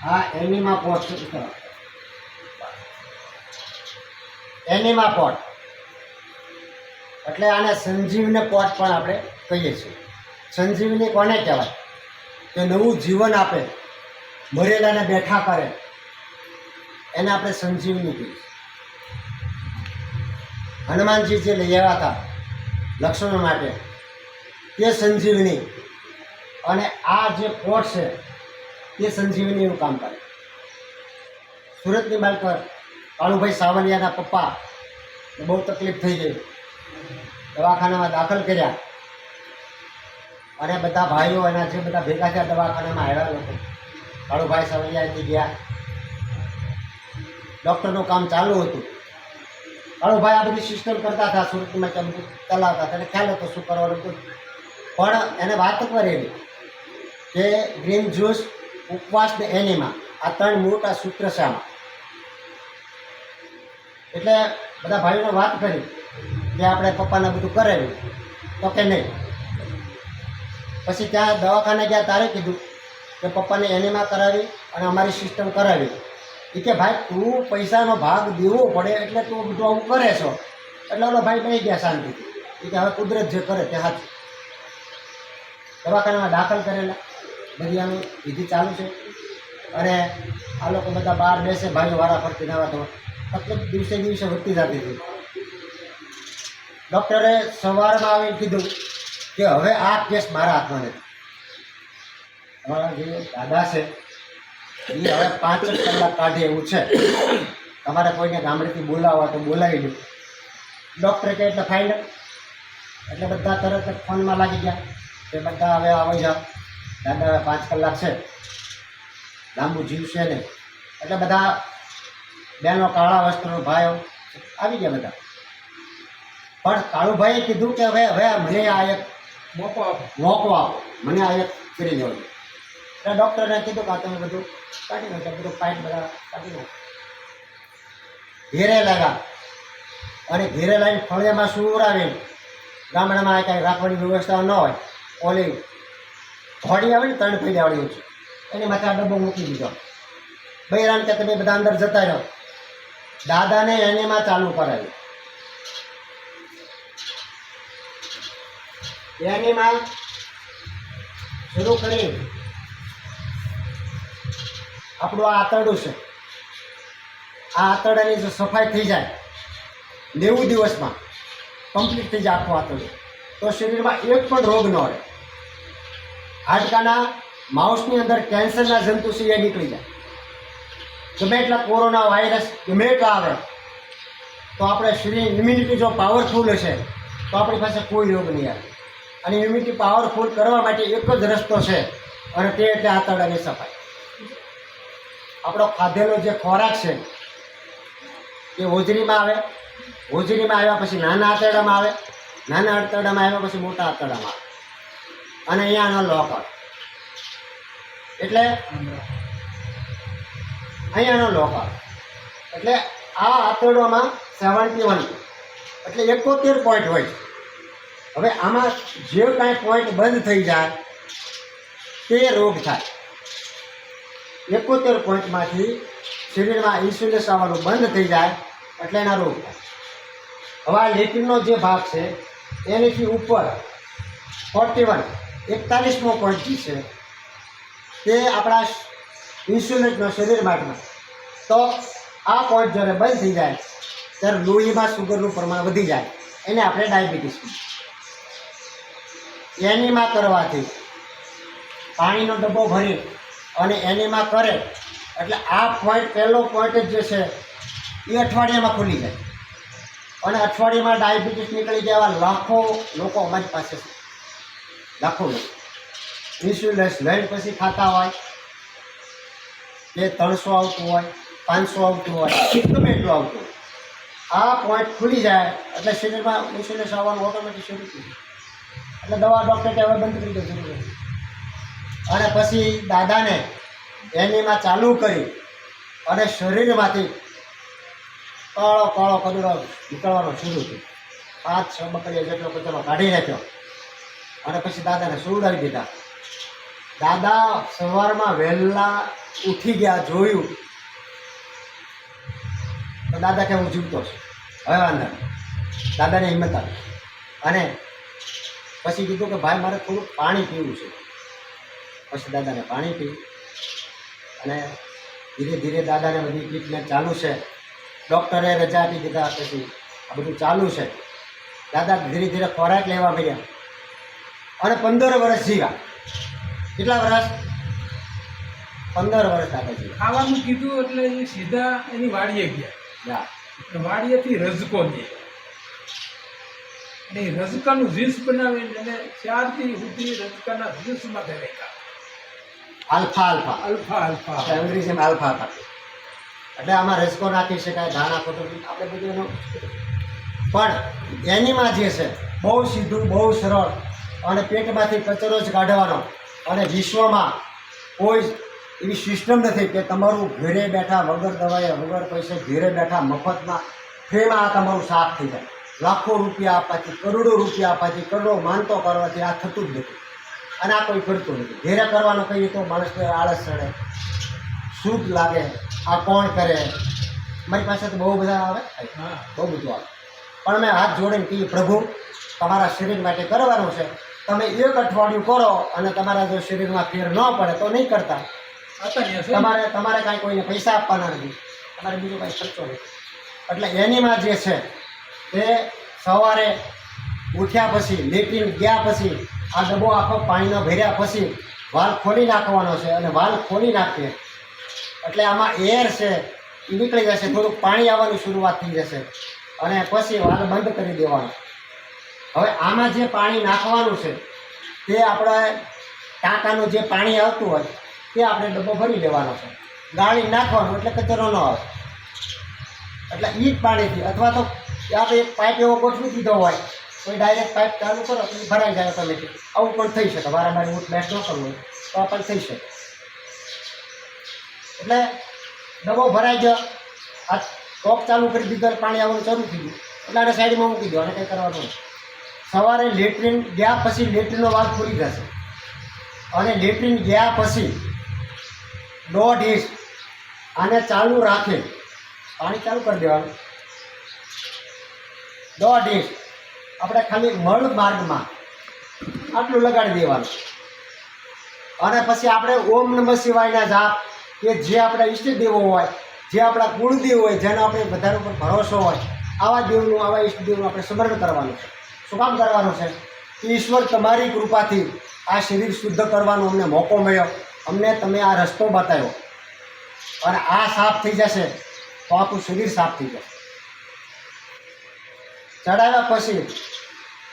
આ enema pot છે. Enema pot એટલે આને સંજીવની પોટ પણ આપણે કહીએ છીએ. સંજીવની કોને કહેવાય? કે નવું જીવન આપે, મરેલાને બેઠા કરે, એને આપણે સંજીવની કહીએ. હનુમાનજી જે લઈ આવ્યા હતા લક્ષ્મણ માટે તે સંજીવની, અને આ જે પોટ છે તે સંજીવનીનું કામ કરે. સુરતની બાલ પર કાળુભાઈ સાવલિયાના પપ્પા બહુ તકલીફ થઈ ગઈ, દવાખાનામાં દાખલ કર્યા, અને બધા ભાઈઓ એના જે બધા ભેગા થયા દવાખાનામાં આવ્યા લોકો. કાળુભાઈ સાવલિયાથી ગયા, ડૉક્ટરનું કામ ચાલુ હતું. કાળુભાઈ આ બધી સિસ્ટમ કરતા હતા, સુરતમાં કેમ ચલાવતા હતા, એને ખ્યાલ હતો શું કરવાનું હતું. પણ એને વાત કરેલી કે ગ્રીન જ્યુસ, ઉપવાસ ને એનિમા, આ ત્રણ મોટા સૂત્ર છે આમાં. એટલે બધા ભાઈઓને વાત કરી કે આપણે પપ્પાને બધું કરાવ્યું, તો કે નહીં. પછી ત્યાં દવાખાને ગયા તારે કીધું કે પપ્પાને એનિમા કરાવી અને અમારી સિસ્ટમ કરાવી. એ કે ભાઈ તું પૈસાનો ભાગ દેવો પડે એટલે તું બધું આવું કરે છો. એટલે ઓલો ભાઈ નહીં ગયા શાંતિથી. એ કે હવે કુદરત જે કરે તે સાચું. દવાખાનામાં દાખલ કરેલા, બધી આનું વિધિ ચાલુ છે. અને આ લોકો બધા બહાર બેસે, ભાઈઓ વાળા ફરતી નવા તો તકલીફ દિવસે દિવસે વધતી જતી હતી. ડૉક્ટરે સવારમાં આવીને કીધું કે હવે આ કેસ મારા હાથમાં નથી. અમારા જે દાદા છે એ હવે 5 જ કલાક કાઢે એવું છે. તમારે કોઈને ગામડેથી બોલાવવા તો બોલાવી દો. ડૉક્ટરે કહે એટલે ફાઇનલ. એટલે બધા તરત જ ફોનમાં લાગી ગયા કે બધા હવે આવી જાઓ, દાદા હવે 5 કલાક છે, લાંબુ જીવશે નહીં. એટલે બધા બહેનો, કાળા વસ્ત્રો, ભાઈઓ આવી ગયા બધા. પણ કાળુભાઈએ કીધું કે હવે મને આ એક મોકો આપો, મને આ એક કરી દેવો. એટલે ડૉક્ટરને કીધું કે આ તમે બધું કાઢી નાખો, બધું પાઇપ બધા કાઢી નાખો. ઘેરે લાગ્યા, અને ઘેરે લાવીને ફળિયામાં સુવડાવીને, ગામડામાં કાંઈ રાખવાની વ્યવસ્થા ન હોય, ઓલી ઘોડી આવે ને 3 પૈડાવાળી છે એની માથે આ ડબ્બો મૂકી દીધો. બૈરાન કે તમે બધા અંદર જતા રહો. દાદાને એનેમાં ચાલુ કરાવી. એનીમાં શરૂ કરી આપણું આ આંતરડું છે. આ આંતરડાની જો સફાઈ થઈ જાય 90 દિવસમાં કમ્પ્લીટ થઈ જાય આખું આંતરડું, તો શરીરમાં એક પણ રોગ ન રહે. હાડકાના માઉસની અંદર કેન્સરના જંતુ છે એ નીકળી જાય. ગમે એટલા કોરોના વાયરસ ગમે એટલા આવે તો આપણે શરીર ઇમ્યુનિટી જો પાવરફુલ હશે તો આપણી પાસે કોઈ રોગ નહીં આવે. અને ઇમ્યુનિટી પાવરફુલ કરવા માટે એક જ રસ્તો છે, અને તે એટલે આંતરડાની સફાઈ. આપણો ખાધેલો જે ખોરાક છે એ હોજરીમાં આવે, હોજરીમાં આવ્યા પછી નાના આંતરડામાં આવે, નાના આંતરડામાં આવ્યા પછી મોટા આંતરડામાં આવે, અને અહીંયાનો લોક આવે. એટલે અહીંયાનો લોક આવે. એટલે આ આંતરડામાં 71 એટલે 71 પોઈન્ટ હોય છે. હવે આમાં જે કાંઈ પોઈન્ટ બંધ થઈ જાય તે રોગ થાય. 71 પોઈન્ટમાંથી શરીરમાં ઇન્સ્યુલિન આવવાનું બંધ થઈ જાય એટલે એના રોગ થાય. હવે આ લેટિનનો જે ભાગ છે એનીથી ઉપર 41મો પોઈન્ટ જે છે તે આપણા ઇન્સ્યુલિનનો શરીર માટેનો. તો આ પોઈન્ટ જ્યારે બંધ થઈ જાય ત્યારે લોહીમાં સુગરનું પ્રમાણ વધી જાય, એને આપણે ડાયાબિટીસ કહીએ. એનીમા કરવાથી પાણીનો ડબ્બો ભરી અને એનીમા કરે એટલે આ પોઈન્ટ, પહેલો પોઈન્ટ જ જે છે એ અઠવાડિયામાં ખુલી જાય. અને અઠવાડિયામાં ડાયાબિટીસ નીકળી જાય એવા લાખો લોકો અમારી પાસે છે. લાખો લોકો ઇન્સ્યુલિન લઈને પછી ખાતા હોય કે 300 આવતું હોય, 500 આવતું હોય, ગમે એટલું આવતું હોય. આ પોઈન્ટ ખુલી જાય એટલે શરીરમાં ઇન્સ્યુલિન આવવાનું ઓટોમેટિક શરૂ થઈ જાય. એટલે દવા ડૉક્ટર કે હવે બંધ કરી દે જરૂર. અને પછી દાદાને એનીમાં ચાલુ કરી અને શરીરમાંથી કાળો કાળો કદડો નીકળવાનો શરૂ થયો. 5-6 બકડીઓ જેટલો કચરો કાઢી નાખ્યો અને પછી દાદાને સુવડાવી દીધા. દાદા સવારમાં વહેલા ઉઠી ગયા, જોયું તો દાદા કે હું જીવતો છું, હવે વાંધો નહીં. દાદાને હિંમત આવી અને પછી કીધું કે ભાઈ મારે થોડુંક પાણી પીવું છે. પછી દાદાને પાણી પી અને ધીરે ધીરે દાદાને બધી ટ્રીટમેન્ટ ચાલુ છે. ડૉક્ટરે રજા આપી દીધા, પછી આ બધું ચાલુ છે. દાદા ધીરે ધીરે ખોરાક લેવા મળ્યા અને 15 વર્ષ જીવ્યા. કેટલા વર્ષ? 15 વર્ષ દાદા જીવ્યા. ખાવાનું કીધું એટલે એ સીધા એની વાડીએ ગયા. વાડીએથી રજકો દે અને એ રજકાનું જ્યુસ બનાવીને એને 4 દી સુધી રજકાના જ્યુસમાં રહેતા. આલ્ફા આલ્ફા અલ્ફા અલ્ફા આપણે અંગ્રેજીમાં આલ્ફા હતા. એટલે આમાં રસકો નાખી શકાય, ધાણ નાખો તો આપણે બધું એનું. પણ એનીમાં જે છે બહુ સીધું, બહુ સરળ અને પેટમાંથી કચરો જ કાઢવાનો. અને વિશ્વમાં કોઈ એવી સિસ્ટમ નથી કે તમારું ઘરે બેઠા વગર દવાએ, વગર પૈસે, ઘરે બેઠા મફતમાં ફ્રીમાં આ તમારું સાફ થઈ જાય. લાખો રૂપિયા આપવાથી, કરોડો રૂપિયા આપવાથી, કરોડો માનતો કરવાથી આ થતું જ નથી. અને આ કોઈ કરતું નથી. ઘેરે કરવાનું કહીએ તો માણસને આળસ ચડે, શુદ્ધ લાગે, આ કોણ કરે. મારી પાસે તો બહુ બધા આવે, બહુ બધું આવે. પણ મેં હાથ જોડીને કહીએ, પ્રભુ તમારા શરીર માટે કરવાનું છે, તમે 1 અઠવાડિયું કરો અને તમારા જો શરીરમાં ફેર ન પડે તો નહીં કરતા. તમારે કાંઈ કોઈને પૈસા આપવાના નથી, તમારે બીજો કાંઈ ખર્ચો નથી. એટલે એનીમાં જે છે તે સવારે ઉઠ્યા પછી, લેટ્રિન ગયા પછી, આ ડબ્બો આખો પાણીનો ભર્યા પછી વાલ ખોલી નાખવાનો છે. અને વાલ ખોલી નાખીએ એટલે આમાં એર છે એ નીકળી જશે, થોડુંક પાણી આવવાની શરૂઆત થઈ જશે અને પછી વાલ બંધ કરી દેવાનો. હવે આમાં જે પાણી નાખવાનું છે તે આપણે ટાંકાનું જે પાણી આવતું હોય તે આપણે ડબ્બો ભરી લેવાનો છે, ગાળી નાખવાનું એટલે કચરો ન આવે. એટલે એ જ પાણીથી, અથવા તો આપણે એક પાઇપ એવો ગોઠવી દીધો હોય તો ડાયરેક્ટ પાઇપ ચાલુ કરો તો એ ભરાઈ જાય ઓટોમેટિક. આવું પણ થઈ શકે, વારંવાર ઉઠ બેઠ ન કરવું હોય તો આ પણ થઈ શકે. એટલે ડબ્બો ભરાઈ ગયો, આ ટોપ ચાલુ કરી દીધો, પાણી આવવાનું શરૂ થઈ ગયું એટલે આને સાઈડમાં મૂકી દો અને કંઈ કરવાનું નહીં. સવારે લેટ્રિન ગયા પછી લેટ્રિનનો વાલ ખુલી જશે અને લેટ્રિન ગયા પછી 1.5 ઇંચ આને ચાલુ રાખે, પાણી ચાલુ કરી દેવાનું. 1.5 ઇંચ આપણે ખાલી મળ માર્ગમાં આટલું લગાડી દેવાનું. અને પછી આપણે ઓમ નમઃ શિવાયના જાપ કે જે આપણા ઈષ્ટદેવો હોય, જે આપણા કુળદેવ હોય, જેનો આપણે વધારે ઉપર ભરોસો હોય, આવા દેવનું, આવા ઈષ્ટદેવનું આપણે સ્મરણ કરવાનું છે. શું કામ કરવાનું છે? ઈશ્વર તમારી કૃપાથી આ શરીર શુદ્ધ કરવાનો અમને મોકો મળ્યો, અમને તમે આ રસ્તો બતાવ્યો અને આ સાફ થઈ જશે તો આપણું શરીર સાફ થઈ જશે. ચડાવ્યા પછી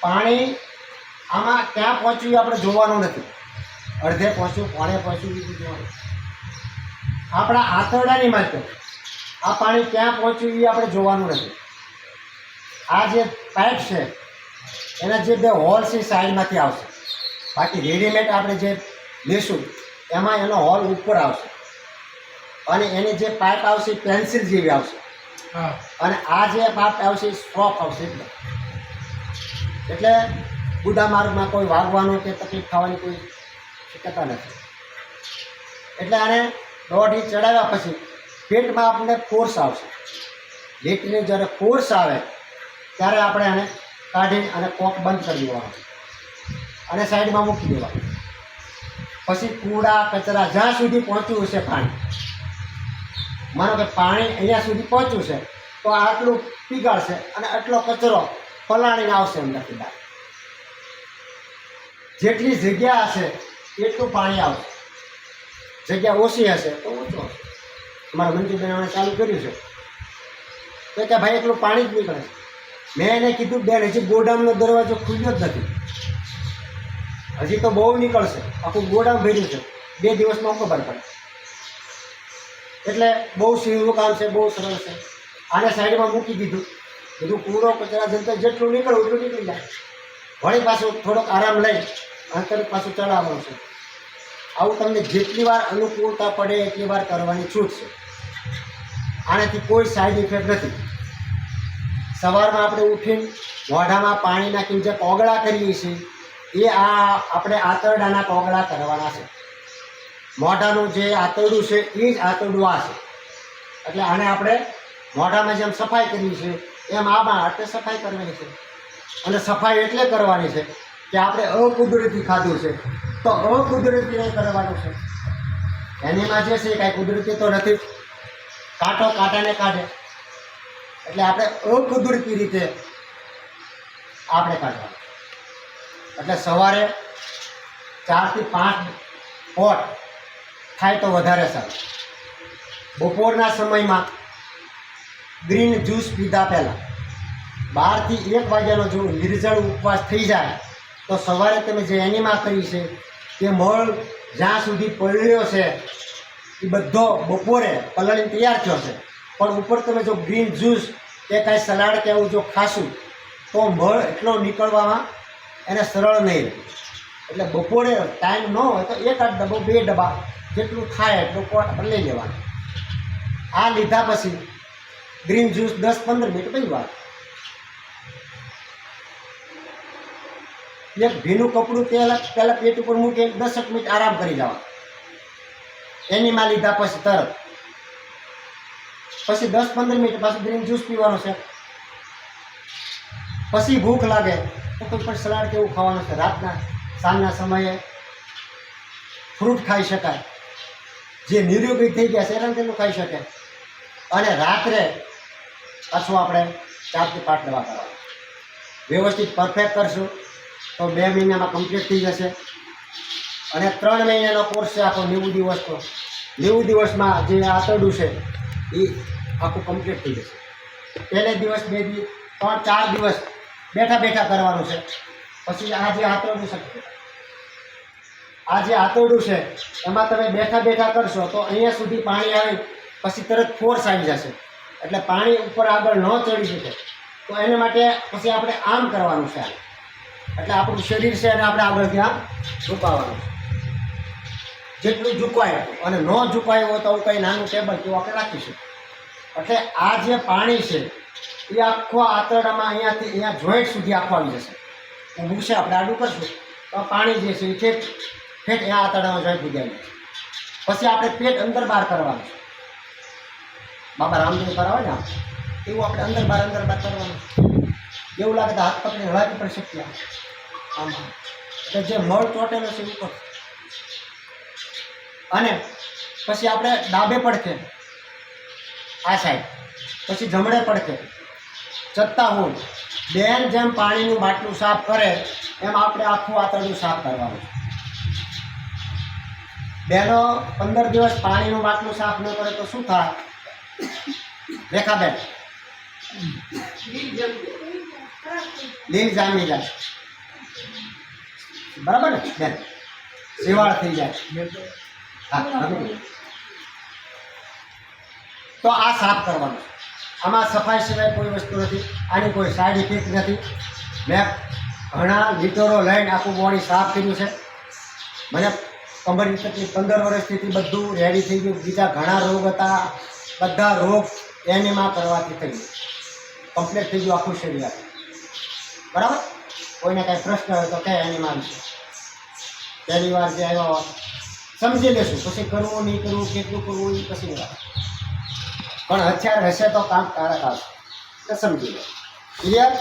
પાણી આમાં ક્યાં પહોંચ્યું આપણે જોવાનું નથી. અડધે પહોંચ્યું, પોણે પહોંચ્યું, બીજું જોવાનું. આપણા આંતરડાની માટે આ પાણી ક્યાં પહોંચ્યું એ આપણે જોવાનું નથી. આ જે પાઇપ છે એના જે 2 હોલ છે સાઈડમાંથી આવશે. બાકી રેડીમેડ આપણે જે લેશું એમાં એનો હોલ ઉપર આવશે અને એની જે પાઇપ આવશે પેન્સિલ જેવી આવશે. અને આ જે પાઇપ આવશે એ સ્ટ્રોપ આવશે એકદમ. એટલે બુઢા માર્ગમાં કોઈ વાગવાનું કે તકલીફ થવાની કોઈ શક્યતા નથી. એટલે આને 1.5 ઇંચ ચડાવ્યા પછી પેટમાં આપણને ફોર્સ આવશે. લેટ્રિન જ્યારે ફોર્સ આવે ત્યારે આપણે આને કાઢી અને કોક બંધ કરી દેવાનો અને સાઈડમાં મૂકી દેવાનું. પછી કૂડા કચરા જ્યાં સુધી પહોંચ્યું હશે પાણી, માનો કે પાણી અહીંયા સુધી પહોંચ્યું છે તો આટલું પીગાળશે અને આટલો કચરો પલાળીને આવશે અંદરથી બહાર. જેટલી જગ્યા હશે એટલું પાણી આવશે, જગ્યા ઓછી હશે તો ઓછું આવશે. અમારા મંજુબેન ચાલુ કર્યું છે તો કે ભાઈ એટલું પાણી જ નીકળે છે. મેં એને કીધું બેન હજી ગોડાઉનનો દરવાજો ખુલ્યો જ નથી, હજી તો બહુ નીકળશે, આખું ગોડાઉન ભર્યું છે, 2 દિવસમાં ખબર પડે. એટલે બહુ સહેલું કામ છે, બહુ સરળ છે. આને સાઈડમાં મૂકી દીધું, બધું કૂડો કચરા જનતા જેટલું નીકળે એટલું નીકળી જાય. વળી પાછું થોડોક આરામ લઈ અંતર પાછું ચડાવવાનું છે. આવું તમને જેટલી વાર અનુકૂળતા પડે એટલી વાર કરવાની છૂટ છે. આનાથી કોઈ સાઈડ ઇફેક્ટ નથી. સવારમાં આપણે ઉઠીને મોઢામાં પાણી નાખીને જે કોગળા કરીએ છીએ એ આ આપણે આંતરડાના કોગળા કરવાના છે. મોઢાનું જે આંતરડું છે એ જ આંતરડું આ છે. એટલે આને આપણે મોઢામાં જેમ સફાઈ કરવી છે એમ આમાં એટલે સફાઈ કરવાની છે. અને સફાઈ એટલે કરવાની છે કે આપણે અકુદરતી ખાધું છે તો અકુદરતી નહીં કરવાનું છે. એનીમાં જે છે કાંઈ કુદરતી તો નથી, કાંટો કાંટાને કાઢે, એટલે આપણે અકુદરતી રીતે આપણે કાઢવાનું. એટલે સવારે 4 થી 5 પોટ થાય તો વધારે સારું. બપોરના સમયમાં ગ્રીન જ્યુસ પીધા પહેલાં 12 થી 1 વાગ્યાનો જો નિર્જળ ઉપવાસ થઈ જાય તો સવારે તમે જે એનિમા કરી છે તે મળ જ્યાં સુધી પલળ્યો છે એ બધો બપોરે પલળીને તૈયાર થયો છે, પણ ઉપર તમે જો ગ્રીન જ્યુસ કે કાંઈ સલાડ કે એવું જો ખાશું તો મળ એટલો નીકળવામાં એને સરળ નહીં રહે. એટલે બપોરે ટાઈમ ન હોય તો 1 ડબ્બો 2 ડબ્બા જેટલું થાય એટલું પોટ આપણે લઈ લેવાનું. આ લીધા પછી ગ્રીન જ્યુસ 10-15 મિનિટ પીવા. એક ભીનું કપડું પહેલાં પેટ ઉપર મૂકીને 10 મિનિટ આરામ કરી જવાનું. એનીમાં લીધા પછી તરત પછી 10-15 મિનિટ પાછું ગ્રીન જ્યુસ પીવાનો છે. પછી ભૂખ લાગે તો કોઈ પણ સલાડ કેવું ખાવાનું છે. રાતના સાંજના સમયે ફ્રૂટ ખાઈ શકાય, જે નિરોગી થઈ ગયા છે એના તેનું ખાઈ શકે. અને રાત્રે પાછું આપણે 4 થી 5 દવા કરવાની. વ્યવસ્થિત પરફેક્ટ કરશું તો 2 મહિનામાં કમ્પ્લીટ થઈ જશે. અને 3 મહિનાનો કોર્સ છે આખો 90 દિવસનો. 90 દિવસમાં જે આંતરડું છે એ આખું કમ્પ્લીટ થઈ જશે. પહેલે દિવસ 2 દિવસ 3-4 દિવસ બેઠા બેઠા કરવાનું છે. પછી આ જે આંતરડું છે એમાં તમે બેઠા બેઠા કરશો તો અહીંયા સુધી પાણી આવે પછી તરત ફોર્સ આવી જશે, એટલે પાણી ઉપર આગળ ન ચડી શકે. તો એના માટે પછી આપણે આમ કરવાનું છે. એટલે આપણું શરીર છે અને આપણે આગળ ત્યાં ઝુકાવવાનું છે. જેટલું ઝુકાય એટલું, અને ન ઝુકાયું હોય તો કંઈ નાનું ટેબલ જેવું આપણે રાખીશું. એટલે આ જે પાણી છે એ આખો આંતરડામાં અહીંયાથી અહીંયા જોઈન્ટ સુધી આખું આવી જશે. ઊભું છે આપણે આડું કરશું તો પાણી જે છે એ ઠેઠ અહીંયા આંતરડામાં જોઈન્ટ સુધી આવી જશે. પછી આપણે પેટ અંદર બહાર કરવાનું છે. બાબા રામદેવ કરાવે ને એવું આપણે અંદર બહાર કરવાનું. એવું લાગે તો હાથ પકડીને હલાવી પણ શકીએ આમાં. એટલે જે મળ ચોટેલો છે એ ઉપર. અને પછી આપણે ડાબે પડખે આ સાઈડ, પછી જમણે પડખે ચત્તા હું બેન જેમ પાણીનું બાટલું સાફ કરે એમ આપણે આખું આંતરડું સાફ કરવાનું. બેનો 15 દિવસ પાણીનું બાટલું સાફ ન કરે તો શું થાય? રેખાબેન, લીલ જામી જાય, બરાબર ને બેન? શેવાળ થઈ જાય. તો આ સાફ કરવાનું. આમાં સફાઈ સિવાય કોઈ વસ્તુ નથી. આની કોઈ સાઈડ ઇફેક્ટ નથી. મેં ઘણા લીટરો લઈને આખું બોડી સાફ કર્યું છે. મને કમરની તકલીફ 15 વર્ષથી બધું રેડી થઈ ગયું. બીજા ઘણા રોગ હતા, બધા રોગ એનીમાં કરવાથી થઈ ગયું. કમ્પ્લીટ થઈ ગયું આખું શરીર. બરાબર? કોઈને કાંઈ પ્રશ્ન હોય તો કે એનીમાં વિશે પહેલી વાર જે આવ્યા હોય સમજી લેશું. પછી કરવું નહીં કરવું, કેટલું કરવું એ પછી નહીં. પણ હથિયાર હશે તો કામ કારક આવશે. તો સમજી લો. ક્લિયર?